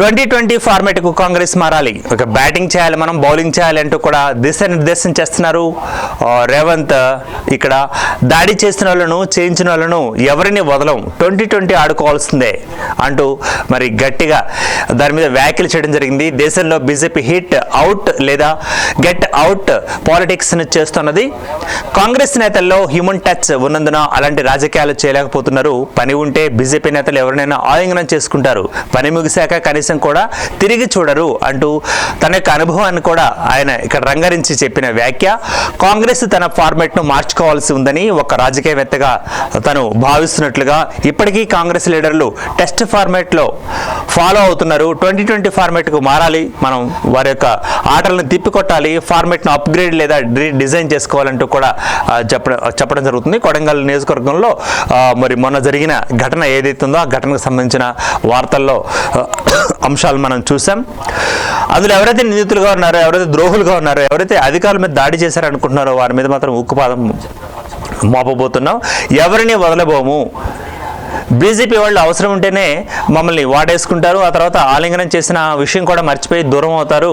2020 format కు కాంగ్రెస్ మారాలి. ఒక బ్యాటింగ్ చేయాలి, మనం బౌలింగ్ చేయాలి అంటూ కూడా దిశానిర్దేశం చేస్తున్నారు రేవంత్. ఇక్కడ దాడి చేసిన వాళ్ళను, చేయించిన వాళ్ళను ఎవరిని వదలం, 2020 ఆడుకోవాల్సిందే అంటూ మరి గట్టిగా దాని మీద వ్యాఖ్యలు చేయడం జరిగింది. దేశంలో బీజేపీ హిట్ అవుట్ లేదా గెట్ అవుట్ పాలిటిక్స్ చేస్తున్నది. కాంగ్రెస్ నేతల్లో హ్యూమన్ టచ్ ఉన్నందున అలాంటి రాజకీయాలు చేయలేకపోతున్నారు. పని ఉంటే బీజేపీ నేతలు ఎవరినైనా ఆలింగనం చేసుకుంటారు, పని ముగిశాక కనీసం కూడా తిరిగి చూడరు అంటూ తన యొక్క అనుభవాన్ని కూడా ఆయన ఇక్కడ రంగరించి చెప్పిన వ్యాఖ్య. కాంగ్రెస్ తన ఫార్మాట్ ను మార్చుకోవాల్సి ఉందని ఒక రాజకీయవేత్తగా తను భావిస్తున్నట్లుగా ఇప్పటికీ కాంగ్రెస్ లీడర్లు టెస్ట్ ఫార్మాట్ లో ఫాలో అవుతున్నారు. 2020 ఫార్మాట్ కు మారాలి, మనం వారి యొక్క ఆటలను తిప్పికొట్టాలి, ఫార్మాట్ ను అప్గ్రేడ్ లేదా డిజైన్ చేసుకోవాలంటూ కూడా చెప్పడం జరుగుతుంది. కొడంగల్ నియోజకవర్గంలో మరి మొన్న జరిగిన ఘటన ఏదైతుందో ఆ ఘటనకు సంబంధించిన వార్తల్లో అంశాలు మనం చూసాం. అందులో ఎవరైతే నిందితులుగా ఉన్నారో, ఎవరైతే ద్రోహులుగా ఉన్నారో, ఎవరైతే అధికారుల మీద దాడి చేశారనుకుంటున్నారో వారి మీద మాత్రం ఉక్కుపాదం మోపబోతున్నాం. ఎవరిని వదలబోము. బీజేపీ వాళ్ళు అవసరం ఉంటేనే మమ్మల్ని వాడేసుకుంటారు, ఆ తర్వాత ఆలింగనం చేసిన విషయం కూడా మర్చిపోయి దూరం అవుతారు.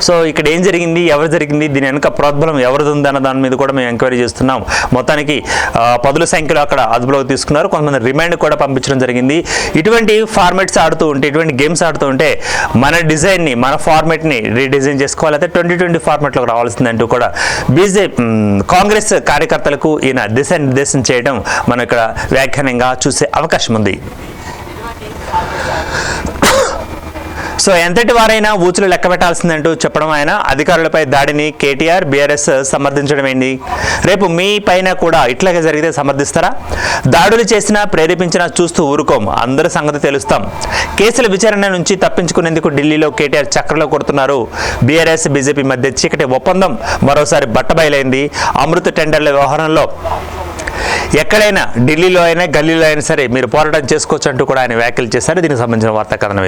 సో ఇక్కడ ఏం జరిగింది, ఎవరు జరిగింది, దీని వెనుక ప్రోద్బలం ఎవరిది ఉందన్న దాని మీద కూడా మేము ఎంక్వైరీ చేస్తున్నాం. మొత్తానికి పదుల సంఖ్యలో అక్కడ అదుపులోకి తీసుకున్నారు, కొంతమంది రిమాండ్ కూడా పంపించడం జరిగింది. ఇటువంటి ఫార్మాట్స్ ఆడుతూ ఉంటే, ఇటువంటి గేమ్స్ ఆడుతూ ఉంటే మన డిజైన్ని, మన ఫార్మాట్ని రీడిజైన్ చేసుకోవాలి, అయితే 2020 ఫార్మాట్లోకి రావాల్సిందంటూ కూడా కాంగ్రెస్ కార్యకర్తలకు ఈయన దిశానిర్దేశం చేయడం మనం ఇక్కడ వ్యాఖ్యానంగా చూసే అవకాశం ఉంది. సో ఎంతటి వారైనా ఊచులు లెక్క పెట్టాల్సిందంటూ చెప్పడం ఆయన. అధికారులపై దాడిని కేటీఆర్, బీఆర్ఎస్ సమర్థించడం ఏంటి? రేపు మీ పైన కూడా ఇట్లాగే జరిగితే సమర్థిస్తారా? దాడులు చేసినా, ప్రేరేపించినా చూస్తూ ఊరుకోం, అందరి సంగతి తెలుస్తాం. కేసుల విచారణ నుంచి తప్పించుకునేందుకు ఢిల్లీలో కేటీఆర్ చక్రలో కొడుతున్నారు. బీఆర్ఎస్, బీజేపీ మధ్య చీకటి ఒప్పందం మరోసారి బట్టబయలైంది. అమృత టెండర్ల వ్యవహారంలో ఎక్కడైనా, ఢిల్లీలో అయినా, గల్లీలో అయినా సరే మీరు పోరాటం చేసుకోవచ్చు అంటూ కూడా ఆయన వ్యాఖ్యలు చేశారు. దీనికి సంబంధించిన వార్తా కథనం ఇది.